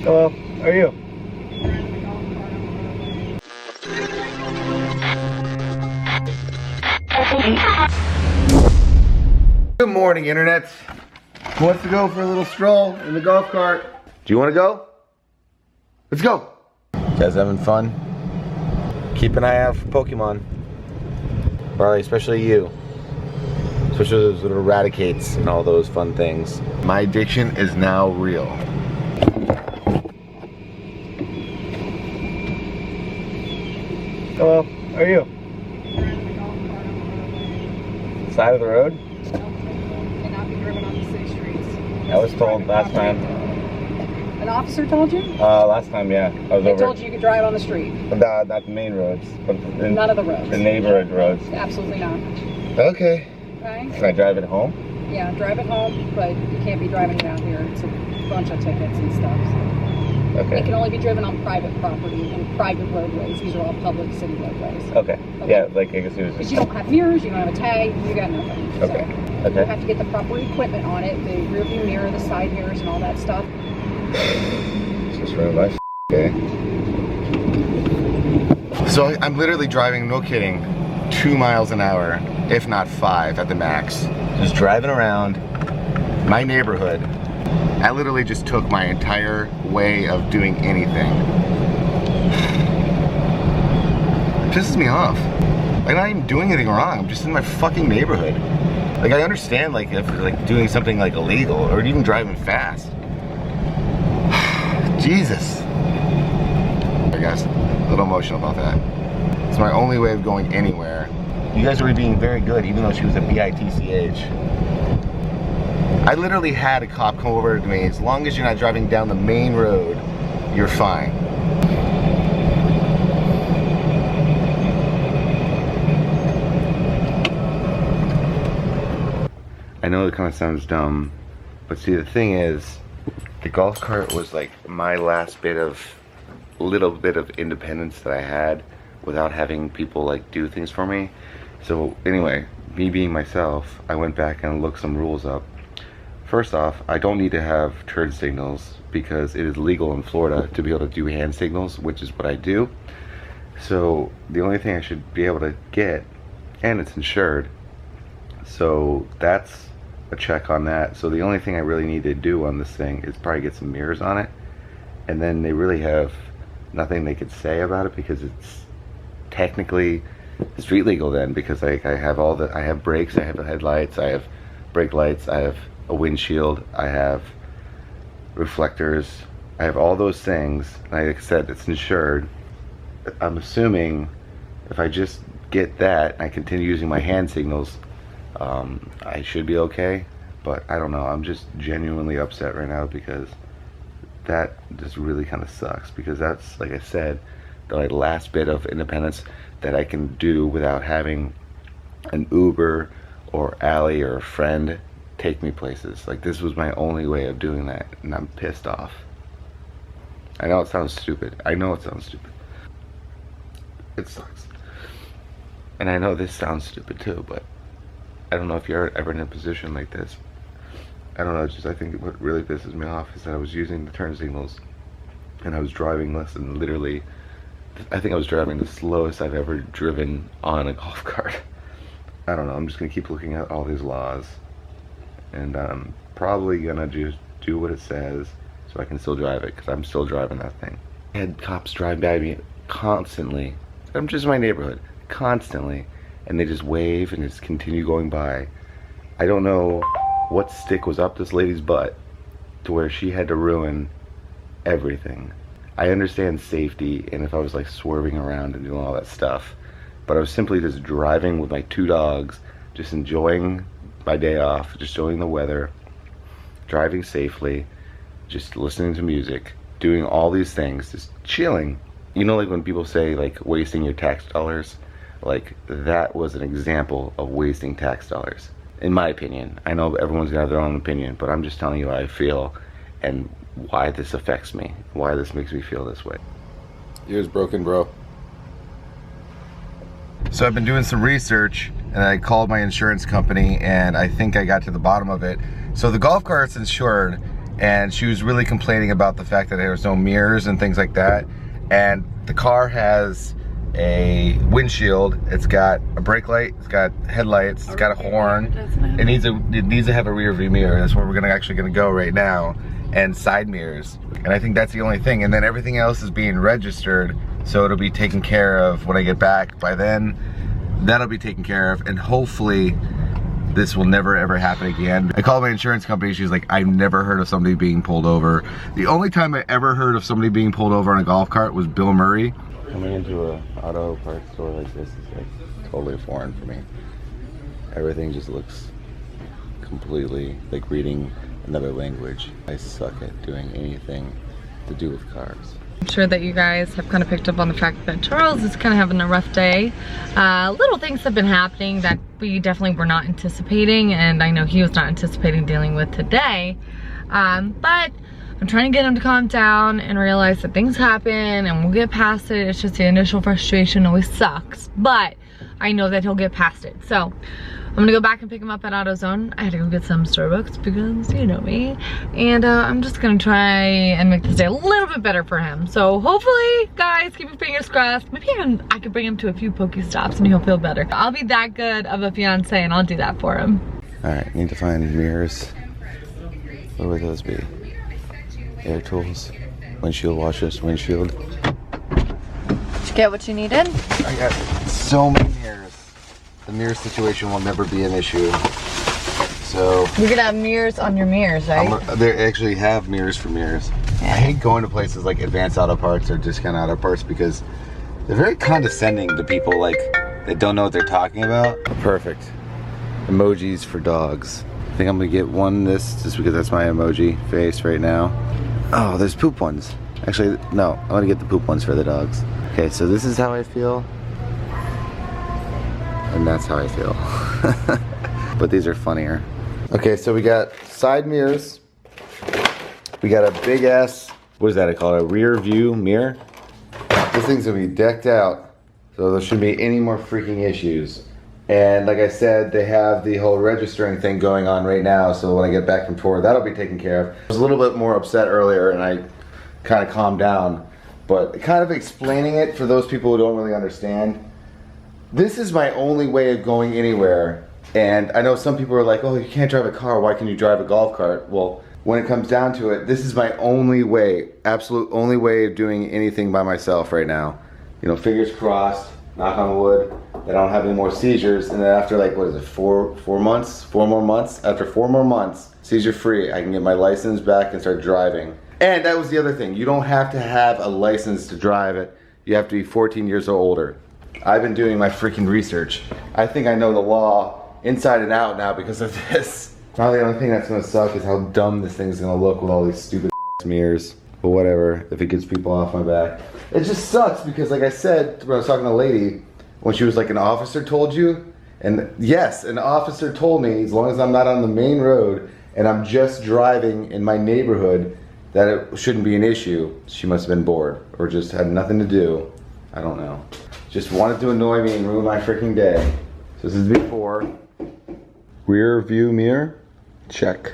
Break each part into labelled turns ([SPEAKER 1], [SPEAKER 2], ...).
[SPEAKER 1] Hello, how are you? Good morning, Internet. Who wants to go for a little stroll in the golf cart? Do you want to go? Let's go. You guys having fun? Keep an eye out for Pokemon. Probably, especially you. Especially those little eradicates and all those fun things. My addiction is now real. Hello, how are you? Side of the road?
[SPEAKER 2] Cannot be driven on the city streets.
[SPEAKER 1] I was told last time.
[SPEAKER 2] An officer told you?
[SPEAKER 1] Last time, yeah. I was
[SPEAKER 2] They
[SPEAKER 1] over.
[SPEAKER 2] told you could drive on the street.
[SPEAKER 1] Not the main roads, but
[SPEAKER 2] None of the roads.
[SPEAKER 1] the neighborhood roads.
[SPEAKER 2] Absolutely not.
[SPEAKER 1] Okay.
[SPEAKER 2] Okay?
[SPEAKER 1] Can I drive it home?
[SPEAKER 2] Yeah, drive it home, but you can't be driving it out here. It's a bunch of tickets and stuff. So.
[SPEAKER 1] Okay.
[SPEAKER 2] It can only be driven on private property and private roadways. These are all public city roadways.
[SPEAKER 1] Okay. Yeah, like I guess it was
[SPEAKER 2] Because
[SPEAKER 1] just.
[SPEAKER 2] you don't have mirrors, you don't have a tag, you got nothing.
[SPEAKER 1] Okay.
[SPEAKER 2] So
[SPEAKER 1] Okay.
[SPEAKER 2] you have to get the proper equipment on it, the rear view mirror, the side mirrors, and all that stuff.
[SPEAKER 1] Just ruined my day. So I'm literally driving, no kidding, 2 miles an hour, if not 5 at the max. Just driving around my neighborhood. I literally just took my entire way of doing anything. It pisses me off. I'm not even doing anything wrong. I'm just in my fucking neighborhood. Like, I understand, like, if like doing something like illegal or even driving fast. Jesus. I guess a little emotional about that. It's my only way of going anywhere. You guys were being very good, even though she was a BITCH. I literally had a cop come over to me. As long as you're not driving down the main road, you're fine. I know it kind of sounds dumb, but see, the thing is, the golf cart was like my last little bit of independence that I had without having people like do things for me. So anyway, me being myself, I went back and looked some rules up. First off, I don't need to have turn signals because it is legal in Florida to be able to do hand signals, which is what I do. So the only thing I should be able to get, and it's insured, so that's a check on that. So the only thing I really need to do on this thing is probably get some mirrors on it, and then they really have nothing they could say about it because it's technically street legal then, because I have brakes, I have headlights, I have brake lights, I have a windshield, I have reflectors, I have all those things. Like I said, it's insured. I'm assuming if I just get that, I continue using my hand signals, I should be okay. But I don't know, I'm just genuinely upset right now because that just really kind of sucks, because that's, like I said, the like last bit of independence that I can do without having an Uber or Allie or a friend take me places. Like, this was my only way of doing that, and I'm pissed off. I know it sounds stupid. I know it sounds stupid. It sucks. And I know this sounds stupid too, but I don't know if you're ever in a position like this. I don't know, just I think what really pisses me off is that I was using the turn signals and I was driving less than literally, I think I was driving the slowest I've ever driven on a golf cart. I don't know, I'm just gonna keep looking at all these laws, and I'm probably gonna just do what it says so I can still drive it, because I'm still driving that thing. I had cops drive by me constantly. I'm just in my neighborhood, constantly, and they just wave and just continue going by. I don't know what stick was up this lady's butt to where she had to ruin everything. I understand safety, and if I was like swerving around and doing all that stuff, but I was simply just driving with my 2 dogs, just enjoying my day off, just enjoying the weather, driving safely, just listening to music, doing all these things, just chilling. You know, like when people say like wasting your tax dollars, like that was an example of wasting tax dollars, in my opinion. I know everyone's gonna have their own opinion, but I'm just telling you how I feel and why this affects me, why this makes me feel this way. Ears broken, bro. So I've been doing some research, and I called my insurance company, and I think I got to the bottom of it. So the golf cart's insured, and she was really complaining about the fact that there was no mirrors and things like that. And the car has a windshield, it's got a brake light, it's got headlights, it's got a horn. It needs to have a rear view mirror. That's where we're actually gonna go right now, and side mirrors. And I think that's the only thing. And then everything else is being registered, so it'll be taken care of when I get back. By then, that'll be taken care of, and hopefully this will never ever happen again. I called my insurance company, she's like, I've never heard of somebody being pulled over. The only time I ever heard of somebody being pulled over on a golf cart was Bill Murray. Coming into an auto parts store like this is like totally foreign for me. Everything just looks completely like reading another language. I suck at doing anything to do with cars.
[SPEAKER 3] I'm sure that you guys have kind of picked up on the fact that Charles is kind of having a rough day. Little things have been happening that we definitely were not anticipating, and I know he was not anticipating dealing with today. But I'm trying to get him to calm down and realize that things happen and we'll get past it. It's just the initial frustration always sucks, but I know that he'll get past it. So I'm gonna go back and pick him up at AutoZone. I had to go get some Starbucks because you know me. And I'm just gonna try and make this day a little bit better for him. So hopefully, guys, keep your fingers crossed. Maybe I could bring him to a few Pokestops and he'll feel better. I'll be that good of a fiance and I'll do that for him.
[SPEAKER 1] All right, need to find mirrors. Where would those be? Air tools, windshield washers, windshield.
[SPEAKER 3] Did you get what you needed?
[SPEAKER 1] I got so many mirrors. The mirror situation will never be an issue. So
[SPEAKER 3] you're gonna have mirrors on your mirrors, right?
[SPEAKER 1] They actually have mirrors for mirrors. Yeah. I hate going to places like Advanced Auto Parts or Discount Auto Parts because they're very condescending to people like that don't know what they're talking about. Perfect. Emojis for dogs. I think I'm gonna get one this just because that's my emoji face right now. Oh, there's poop ones. Actually, no, I'm gonna get the poop ones for the dogs. Okay, so this is how I feel. And that's how I feel. But these are funnier. Okay, so we got side mirrors. We got a big ass, what is that I call it, a rear view mirror. This thing's gonna be decked out, so there shouldn't be any more freaking issues. And like I said, they have the whole registering thing going on right now, so when I get back from tour, that'll be taken care of. I was a little bit more upset earlier and I kind of calmed down, but kind of explaining it for those people who don't really understand. This is my only way of going anywhere. And I know some people are like, oh, you can't drive a car, why can you drive a golf cart? Well, when it comes down to it, this is my only way, absolute only way of doing anything by myself right now. You know, fingers crossed, knock on wood, that I don't have any more seizures, and then after like, what is it, four more months, after 4 more months, seizure free, I can get my license back and start driving. And that was the other thing, you don't have to have a license to drive it, you have to be 14 years or older. I've been doing my freaking research. I think I know the law inside and out now because of this. Now the only thing that's gonna suck is how dumb this thing's gonna look with all these stupid mirrors. But whatever, if it gets people off my back. It just sucks because like I said, when I was talking to a lady, when she was like, an officer told you? And yes, an officer told me, as long as I'm not on the main road and I'm just driving in my neighborhood, that it shouldn't be an issue. She must have been bored or just had nothing to do. I don't know. Just wanted to annoy me and ruin my freaking day. So this is before. Rear view mirror, check.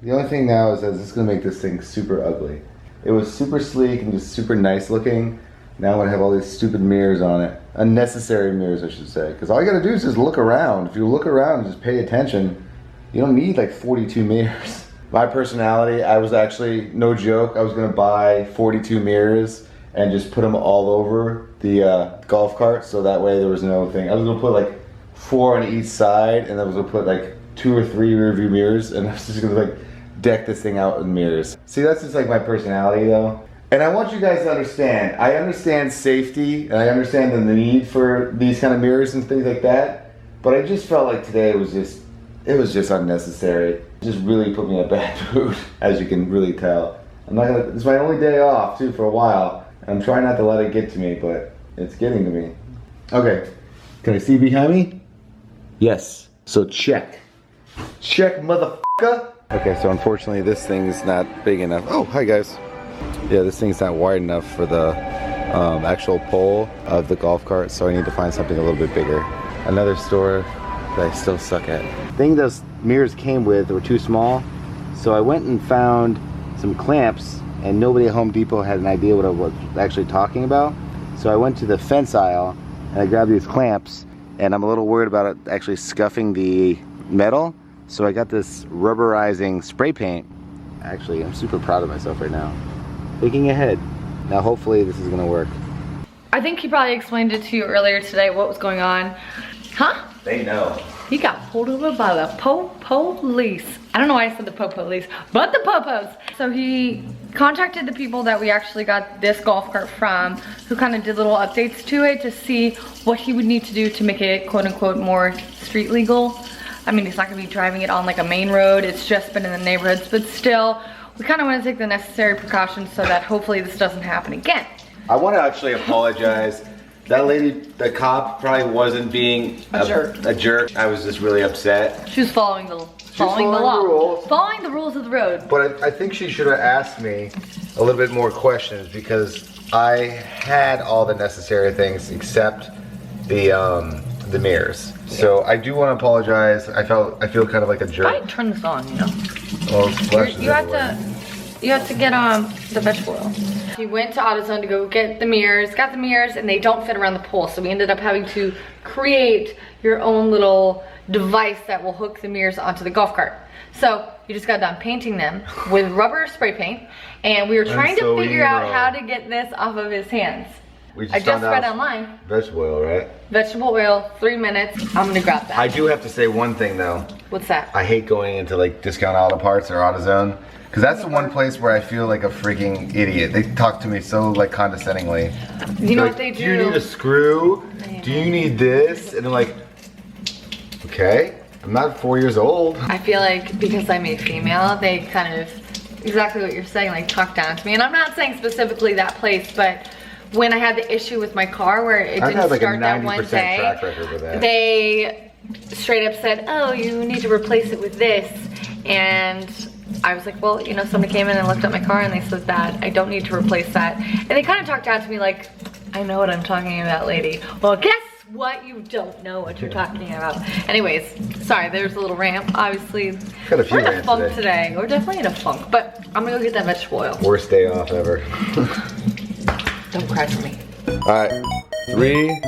[SPEAKER 1] The only thing now is that this is gonna make this thing super ugly. It was super sleek and just super nice looking. Now I'm gonna have all these stupid mirrors on it. Unnecessary mirrors, I should say. Because all you gotta do is just look around. If you look around and just pay attention, you don't need like 42 mirrors. My personality, I was actually, no joke, I was gonna buy 42 mirrors and just put them all over the golf cart, so that way there was no thing. I was gonna put like 4 on each side, and I was gonna put like 2 or 3 rear view mirrors, and I was just gonna like deck this thing out with mirrors. See, that's just like my personality though. And I want you guys to understand, I understand safety, and I understand the need for these kind of mirrors and things like that, but I just felt like today it was just unnecessary. It just really put me in a bad mood, as you can really tell. It's my only day off too for a while, and I'm trying not to let it get to me, but it's getting to me. Okay, can I see behind me? Yes, so check. Check, motherfucker. Okay, so unfortunately this thing's not big enough. Oh, hi guys. Yeah, this thing's not wide enough for the actual pole of the golf cart, so I need to find something a little bit bigger. Another store that I still suck at. The thing those mirrors came with were too small, so I went and found some clamps, and nobody at Home Depot had an idea what I was actually talking about. So I went to the fence aisle and I grabbed these clamps, and I'm a little worried about it actually scuffing the metal. So I got this rubberizing spray paint. Actually, I'm super proud of myself right now. Thinking ahead. Now hopefully this is gonna work.
[SPEAKER 3] I think he probably explained it to you earlier today what was going on. Huh?
[SPEAKER 1] They know.
[SPEAKER 3] He got pulled over by the police. I don't know why I said the police, but the popos. So he contacted the people that we actually got this golf cart from, who kind of did little updates to it to see what he would need to do to make it quote unquote more street legal. I mean, he's not gonna be driving it on like a main road. It's just been in the neighborhoods, but still, we kind of want to take the necessary precautions so that hopefully this doesn't happen again.
[SPEAKER 1] I want to actually apologize. That lady, the cop, probably wasn't being a jerk. I was just really upset.
[SPEAKER 3] She was following the law. Following the rules of the road.
[SPEAKER 1] But I think she should have asked me a little bit more questions, because I had all the necessary things except the mirrors. So I do want to apologize. I feel kind of like a jerk.
[SPEAKER 3] I turn this on, you know.
[SPEAKER 1] Well, you
[SPEAKER 3] have to get the vegetable oil. He went to AutoZone to go get the mirrors, got the mirrors, and they don't fit around the pole. So we ended up having to create your own little device that will hook the mirrors onto the golf cart. So you just got done painting them with rubber spray paint, and we were trying to figure out how to get this off of his hands. I just read online.
[SPEAKER 1] Vegetable oil, right?
[SPEAKER 3] Vegetable oil, 3 minutes. I'm gonna grab that.
[SPEAKER 1] I do have to say one thing though.
[SPEAKER 3] What's that?
[SPEAKER 1] I hate going into like Discount Auto Parts or AutoZone, because that's the one place where I feel like a freaking idiot. They talk to me so like condescendingly.
[SPEAKER 3] You know
[SPEAKER 1] like,
[SPEAKER 3] what they do?
[SPEAKER 1] Do you need a screw? Do you need this? And I'm like, okay, I'm not 4 years old.
[SPEAKER 3] I feel like because I'm a female, they kind of, exactly what you're saying, like talk down to me. And I'm not saying specifically that place, but when I had the issue with my car where it didn't start that one day,
[SPEAKER 1] track record with that.
[SPEAKER 3] They straight up said, oh, you need to replace it with this. And I was like, well, you know, somebody came in and looked at my car and they said that I don't need to replace that. And they kind of talked down to me like, I know what I'm talking about, lady. Well, guess what? You don't know what you're talking about. Anyways, sorry, there's a little rant. Obviously,
[SPEAKER 1] got a few
[SPEAKER 3] we're in a
[SPEAKER 1] rants
[SPEAKER 3] funk today. We're definitely in a funk, but I'm gonna go get that vegetable oil.
[SPEAKER 1] Worst day off ever.
[SPEAKER 3] Don't cry for me.
[SPEAKER 1] All right, 3,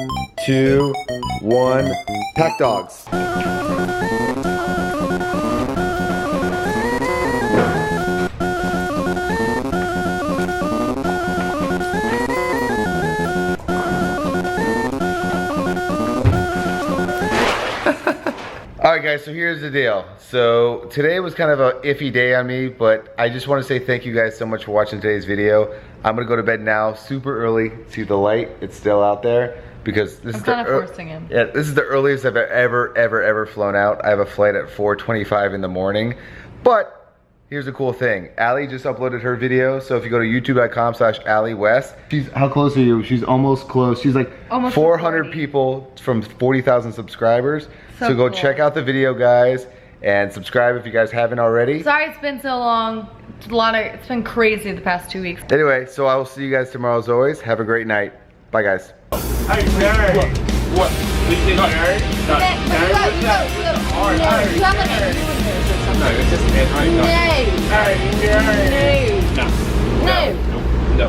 [SPEAKER 1] 2, 1, pack dogs. Alright guys, so here's the deal. So today was kind of a iffy day on me, but I just want to say thank you guys so much for watching today's video. I'm gonna go to bed now super early. See the light? It's still out there because this is
[SPEAKER 3] kind of forcing him.
[SPEAKER 1] Yeah, this is the earliest I've ever flown out. I have a flight at 4:25 in the morning. But here's the cool thing. Allie just uploaded her video, so if you go to youtube.com/AllieWest, how close are you? She's almost close. She's like almost 400 people from 40,000 subscribers. So go check out the video, guys, and subscribe if you guys haven't already.
[SPEAKER 3] Sorry it's been so long. It's been crazy the past 2 weeks.
[SPEAKER 1] Anyway, so I will see you guys tomorrow as always. Have a great night. Bye, guys.
[SPEAKER 4] Hey, Jerry. What? We did not Jerry? No. No, it's just Ed, right? No. Hey, Jerry.
[SPEAKER 3] No.